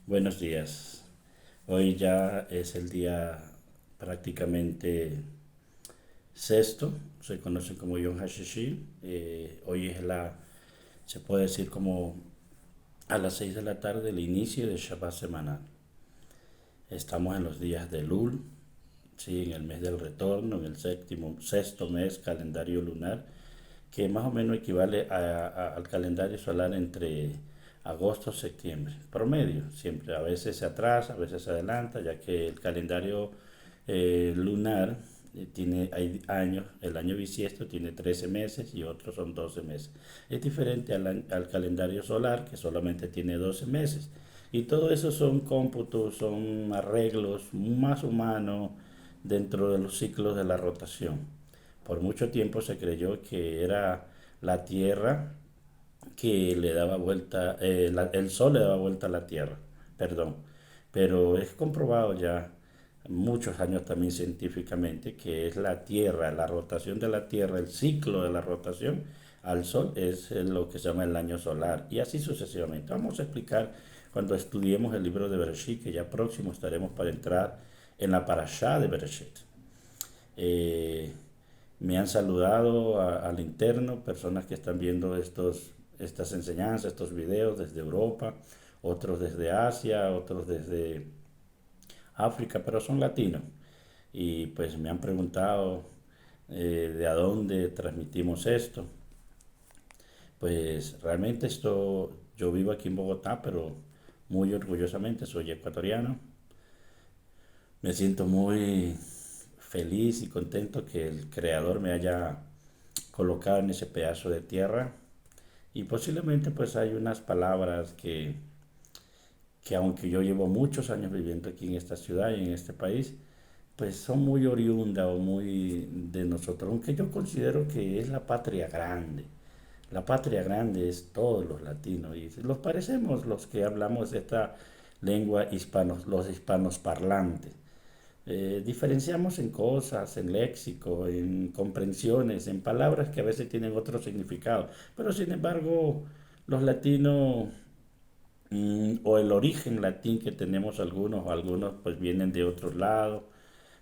Buenos días. Hoy ya es el día prácticamente sexto, se conoce como Yom HaShishi. Hoy es se puede decir como a las 6 de la tarde el inicio de Shabbat semanal. Estamos en los días de Lul, sí, en el mes del retorno, en el sexto mes calendario lunar, que más o menos equivale al calendario solar entre agosto y septiembre, promedio, siempre, a veces se atrasa, a veces se adelanta, ya que el calendario lunar hay años, el año bisiesto tiene 13 meses y otros son 12 meses. Es diferente al calendario solar, que solamente tiene 12 meses. Y todo eso son cómputos, son arreglos más humanos dentro de los ciclos de la rotación. Por mucho tiempo se creyó que era la Tierra que le daba vuelta, el Sol le daba vuelta a la Tierra, perdón. Pero es comprobado ya muchos años también científicamente que es la Tierra, la rotación de la Tierra, el ciclo de la rotación al Sol es lo que se llama el año solar y así sucesivamente. Vamos a explicar cuando estudiemos el libro de Bereshit, que ya próximo estaremos para entrar en la parashá de Bereshit. Eh, Me han saludado al interno, personas que están viendo estas enseñanzas, estos videos desde Europa, otros desde Asia, otros desde África, pero son latinos. Y pues me han preguntado de a dónde transmitimos esto. Pues realmente yo vivo aquí en Bogotá, pero muy orgullosamente soy ecuatoriano. Me siento muy feliz y contento que el Creador me haya colocado en ese pedazo de tierra y posiblemente pues hay unas palabras que aunque yo llevo muchos años viviendo aquí en esta ciudad y en este país, pues son muy oriunda o muy de nosotros, aunque yo considero que es la patria grande. La patria grande es todos los latinos y los parecemos los que hablamos esta lengua hispanos, los hispanos parlantes. Diferenciamos en cosas, en léxico, en comprensiones, en palabras que a veces tienen otro significado, pero sin embargo los latinos o el origen latín que tenemos algunos o algunos pues vienen de otros lados,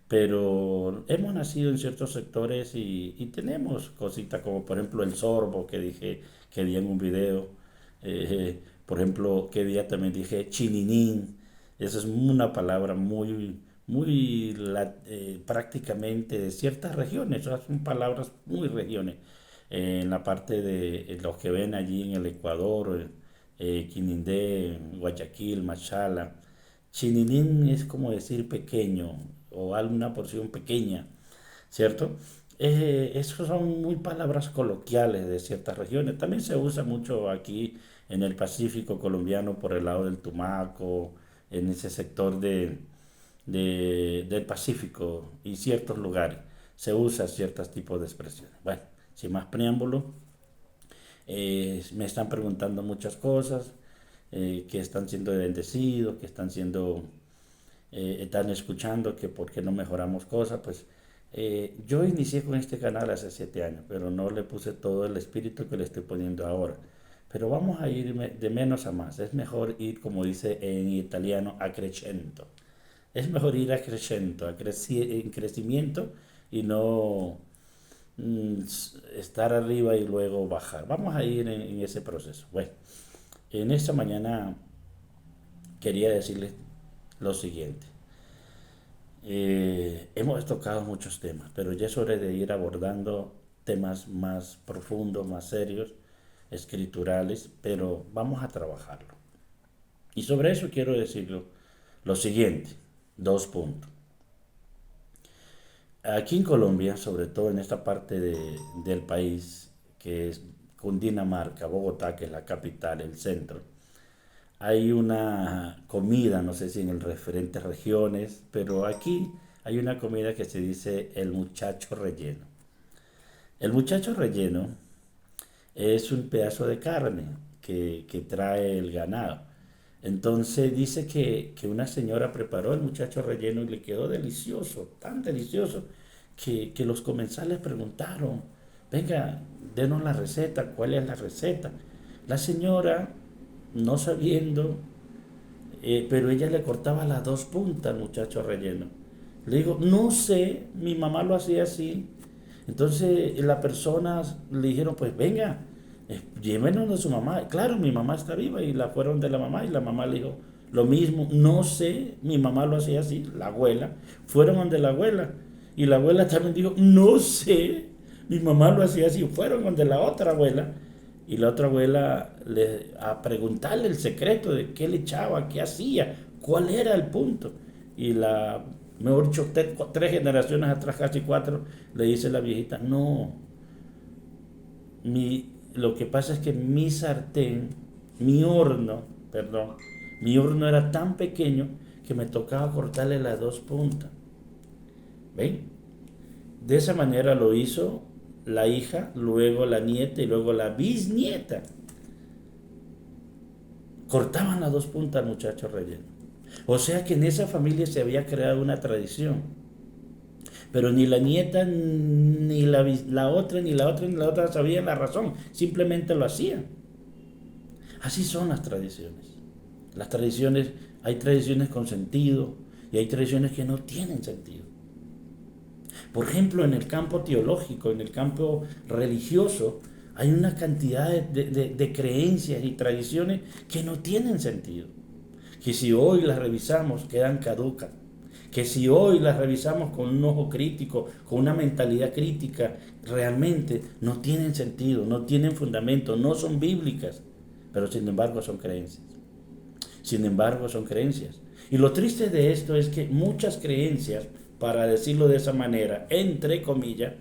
pero hemos nacido en ciertos sectores y tenemos cositas como por ejemplo el sorbo que dije que di en un video, por ejemplo que día también dije chininín, esa es una palabra prácticamente de ciertas regiones, o sea, son palabras muy regiones. En la parte de los que ven allí en el Ecuador, Quinindé, Guayaquil, Machala. Chininín es como decir pequeño o alguna porción pequeña, ¿cierto? Esos son muy palabras coloquiales de ciertas regiones. También se usa mucho aquí en el Pacífico colombiano por el lado del Tumaco, en ese sector del Pacífico y ciertos lugares. Se usa ciertos tipos de expresiones. Bueno, sin más preámbulo, me están preguntando muchas cosas, que están siendo bendecidos, que están escuchando, que por qué no mejoramos cosas. Pues yo inicié con este canal hace 7 años, pero no le puse todo el espíritu que le estoy poniendo ahora. Pero vamos a ir de menos a más. Es mejor ir, como dice en italiano, a crescendo. Es mejor ir a crescendo, en crecimiento y no estar arriba y luego bajar. Vamos a ir en ese proceso. Bueno, en esta mañana quería decirles lo siguiente. Hemos tocado muchos temas, pero ya es hora de ir abordando temas más profundos, más serios, escriturales, pero vamos a trabajarlo. Y sobre eso quiero decir lo siguiente, 2 puntos. Aquí en Colombia, sobre todo en esta parte del país, que es Cundinamarca, Bogotá, que es la capital, el centro, hay una comida, no sé si en el referentes regiones, pero aquí hay una comida que se dice el muchacho relleno. El muchacho relleno es un pedazo de carne que trae el ganado. Entonces dice que una señora preparó el muchacho relleno y le quedó delicioso, tan delicioso, que los comensales preguntaron, venga, denos la receta, ¿cuál es la receta? La señora, no sabiendo pero ella le cortaba las dos puntas al muchacho relleno. Le digo, no sé, mi mamá lo hacía así. Entonces las personas le dijeron, pues venga, llévenos de su mamá. Claro, mi mamá está viva y la fueron de la mamá y la mamá le dijo lo mismo, no sé, mi mamá lo hacía así, la abuela. Fueron donde la abuela y la abuela también dijo, no sé, mi mamá lo hacía así. Fueron donde la otra abuela y la otra abuela a preguntarle el secreto de qué le echaba, qué hacía, cuál era el punto. Y la, mejor dicho, tres generaciones atrás, casi cuatro, le dice la viejita, no, lo que pasa es que mi sartén, mi horno era tan pequeño que me tocaba cortarle las dos puntas. ¿Ven? De esa manera lo hizo la hija, luego la nieta y luego la bisnieta. Cortaban las dos puntas al muchacho relleno. O sea que en esa familia se había creado una tradición. Pero ni la nieta, ni la otra, ni la otra, ni la otra sabían la razón. Simplemente lo hacían. Así son las tradiciones. Las tradiciones, hay tradiciones con sentido y hay tradiciones que no tienen sentido. Por ejemplo, en el campo teológico, en el campo religioso, hay una cantidad de creencias y tradiciones que no tienen sentido. Que si hoy las revisamos quedan caducas. Que si hoy las revisamos con un ojo crítico, con una mentalidad crítica, realmente no tienen sentido, no tienen fundamento, no son bíblicas, pero sin embargo son creencias. Sin embargo son creencias. Y lo triste de esto es que muchas creencias, para decirlo de esa manera, entre comillas,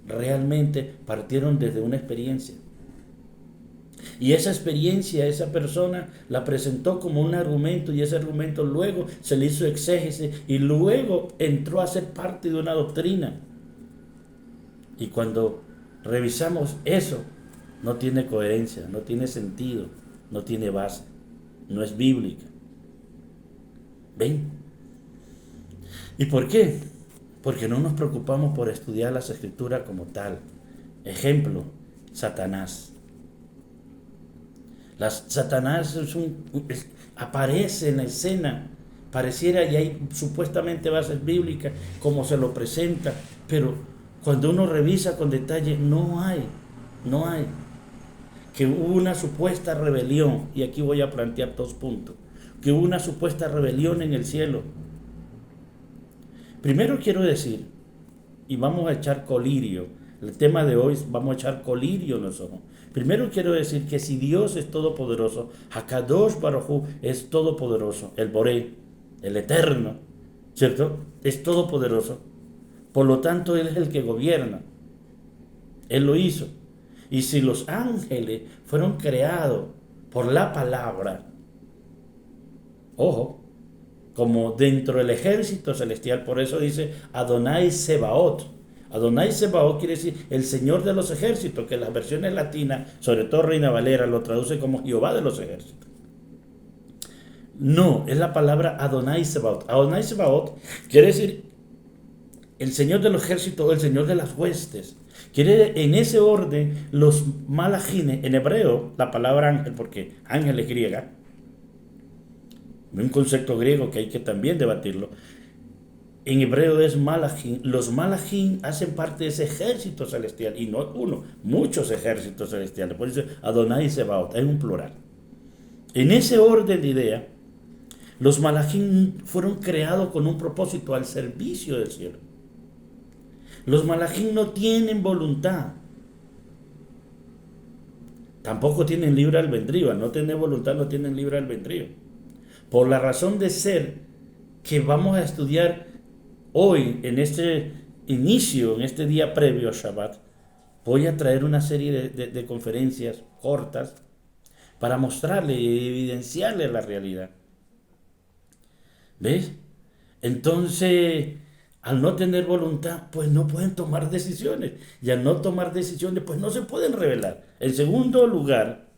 realmente partieron desde una experiencia. Y esa experiencia, esa persona la presentó como un argumento y ese argumento luego se le hizo exégesis y luego entró a ser parte de una doctrina. Y cuando revisamos eso, no tiene coherencia, no tiene sentido, no tiene base, no es bíblica. ¿Ven? ¿Y por qué? Porque no nos preocupamos por estudiar las escrituras como tal. Ejemplo, Satanás. Satanás aparece en la escena, pareciera y hay supuestamente bases bíblicas como se lo presenta, pero cuando uno revisa con detalle no hay. Que hubo una supuesta rebelión, y aquí voy a plantear dos puntos, que hubo una supuesta rebelión en el cielo. Primero quiero decir, y vamos a echar colirio, el tema de hoy vamos a echar colirio en los ojos. Primero quiero decir que si Dios es todopoderoso, Hakadosh Baruj Hu es todopoderoso, el Boré, el Eterno, ¿cierto? Es todopoderoso. Por lo tanto, Él es el que gobierna. Él lo hizo. Y si los ángeles fueron creados por la palabra, ojo, como dentro del ejército celestial, por eso dice Adonai Sebaot. Adonai Sebaot quiere decir el Señor de los ejércitos, que las versiones latinas, sobre todo Reina Valera, lo traduce como Jehová de los ejércitos. No, es la palabra Adonai Sebaot. Adonai Sebaot quiere decir el Señor de los ejércitos o el Señor de las huestes. Quiere en ese orden los malajines, en hebreo, la palabra ángel, porque ángel es griega, un concepto griego que hay que también debatirlo. En hebreo es malajim. Los malajim hacen parte de ese ejército celestial, y no uno, muchos ejércitos celestiales. Por eso Adonai Sebaot, es un plural. En ese orden de idea, los malajim fueron creados con un propósito al servicio del cielo. Los malajim no tienen voluntad. Tampoco tienen libre albedrío. Al no tener voluntad, no tienen libre albedrío. Por la razón de ser que vamos a estudiar hoy, en este inicio, en este día previo a Shabbat, voy a traer una serie de conferencias cortas para mostrarle y evidenciarle la realidad. ¿Ves? Entonces, al no tener voluntad, pues no pueden tomar decisiones. Y al no tomar decisiones, pues no se pueden revelar. En segundo lugar,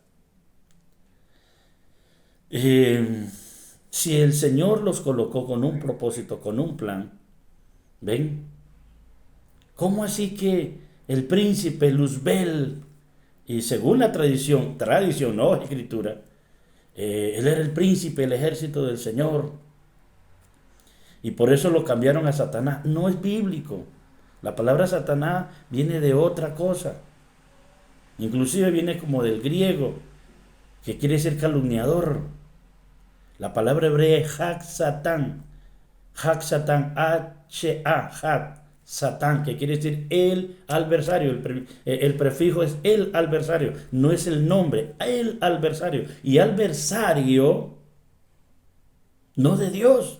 si el Señor los colocó con un propósito, con un plan, ¿ven? ¿Cómo así que el príncipe Luzbel, y según la tradición, no escritura, Él era el príncipe del ejército del Señor. Y por eso lo cambiaron a Satanás. No es bíblico. La palabra Satanás viene de otra cosa. Inclusive viene como del griego, que quiere decir calumniador. La palabra hebrea es Hak Satán. Hak Satán, H-A, Hak Satán, que quiere decir el adversario. El prefijo es el adversario, no es el nombre, el adversario. Y adversario no de Dios,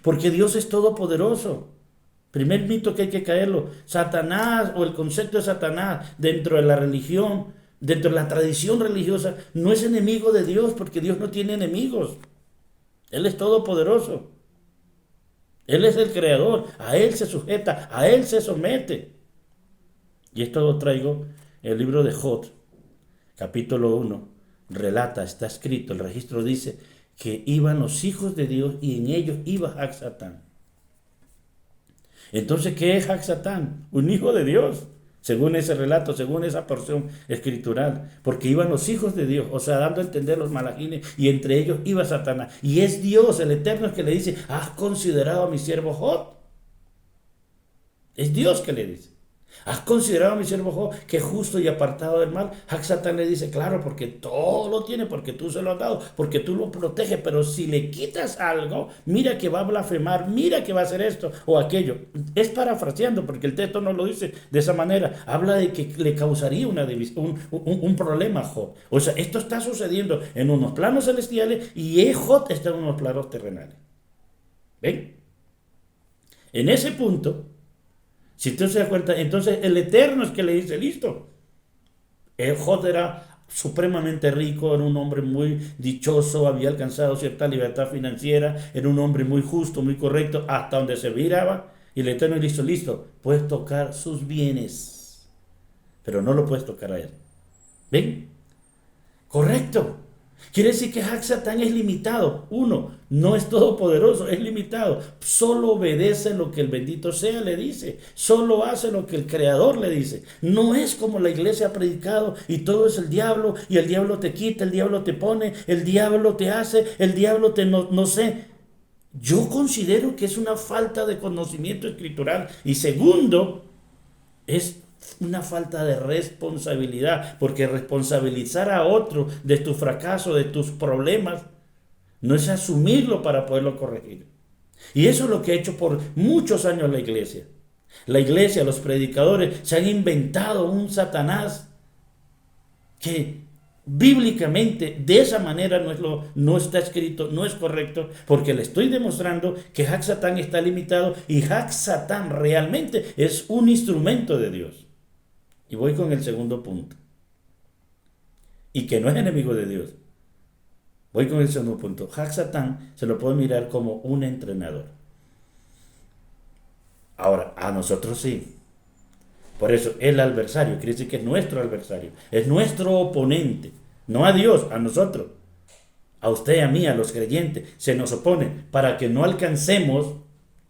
porque Dios es todopoderoso. Primer mito que hay que caerlo. Satanás, o el concepto de Satanás dentro de la religión, dentro de la tradición religiosa, no es enemigo de Dios, porque Dios no tiene enemigos. Él es todopoderoso. Él es el creador. A Él se sujeta, a Él se somete. Y esto lo traigo en el libro de Job, capítulo 1. Relata, está escrito, el registro dice que iban los hijos de Dios y en ellos iba Hak Satán. Entonces, ¿qué es Hak Satán? Un hijo de Dios, según ese relato, según esa porción escritural, porque iban los hijos de Dios, o sea, dando a entender los malajines, y entre ellos iba Satanás. Y es Dios, el Eterno, que le dice: ¿has considerado a mi siervo Job? Es Dios que le dice: ¿has considerado a mi siervo Job, que es justo y apartado del mal? Hak Satán le dice: claro, porque todo lo tiene, porque tú se lo has dado, porque tú lo proteges, pero si le quitas algo, mira que va a blasfemar, mira que va a hacer esto o aquello. Es parafraseando, porque el texto no lo dice de esa manera. Habla de que le causaría un problema a Job. O sea, esto está sucediendo en unos planos celestiales y Job está en unos planos terrenales. ¿Ven? En ese punto, si usted se da cuenta, entonces el Eterno es que le dice: listo. Job era supremamente rico, era un hombre muy dichoso, había alcanzado cierta libertad financiera, era un hombre muy justo, muy correcto, hasta donde se viraba. Y el Eterno le dice: listo, puedes tocar sus bienes, pero no lo puedes tocar a él. ¿Ven? Correcto. Quiere decir que Hak Satán es limitado. Uno, no es todopoderoso, es limitado. Solo obedece lo que el bendito sea le dice. Solo hace lo que el Creador le dice. No es como la iglesia ha predicado y todo es el diablo, y el diablo te quita, el diablo te pone, el diablo te hace, el diablo te no sé. Yo considero que es una falta de conocimiento escritural. Y segundo, es una falta de responsabilidad, porque responsabilizar a otro de tu fracaso, de tus problemas, no es asumirlo para poderlo corregir. Y eso es lo que ha hecho por muchos años la iglesia. La iglesia, los predicadores, se han inventado un Satanás que bíblicamente de esa manera no está escrito, no es correcto, porque le estoy demostrando que Hak Satán está limitado y Hak Satán realmente es un instrumento de Dios. Y voy con el segundo punto. Y que no es enemigo de Dios. Voy con el segundo punto. Hak Satán se lo puede mirar como un entrenador. Ahora, a nosotros sí. Por eso, el adversario quiere decir que es nuestro adversario. Es nuestro oponente. No a Dios, a nosotros. A usted y a mí, a los creyentes. Se nos opone para que no alcancemos,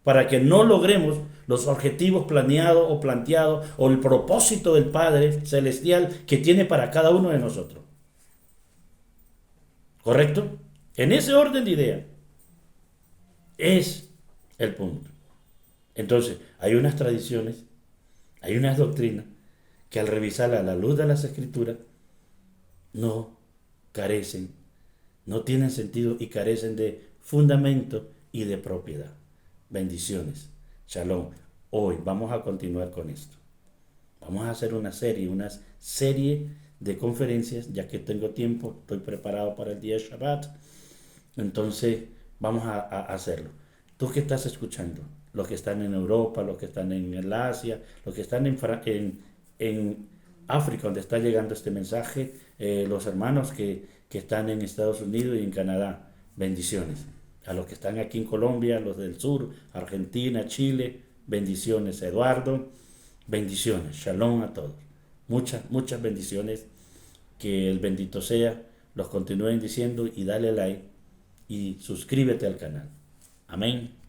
para que no logremos los objetivos planeados o planteados o el propósito del Padre Celestial que tiene para cada uno de nosotros. ¿Correcto? En ese orden de idea es el punto. Entonces, hay unas tradiciones, hay unas doctrinas que al revisarla a la luz de las Escrituras no carecen, no tienen sentido y carecen de fundamento y de propiedad. Bendiciones. Shalom. Hoy vamos a continuar con esto. Vamos a hacer una serie de conferencias, ya que tengo tiempo, estoy preparado para el día de Shabbat. Entonces vamos a hacerlo. Tú que estás escuchando, los que están en Europa, los que están en el Asia, los que están en África, donde está llegando este mensaje, los hermanos que están en Estados Unidos y en Canadá, bendiciones. A los que están aquí en Colombia, los del sur, Argentina, Chile, bendiciones. Eduardo, bendiciones. Shalom a todos. Muchas bendiciones. Que el bendito sea los continúen diciendo, y dale like y suscríbete al canal. Amén.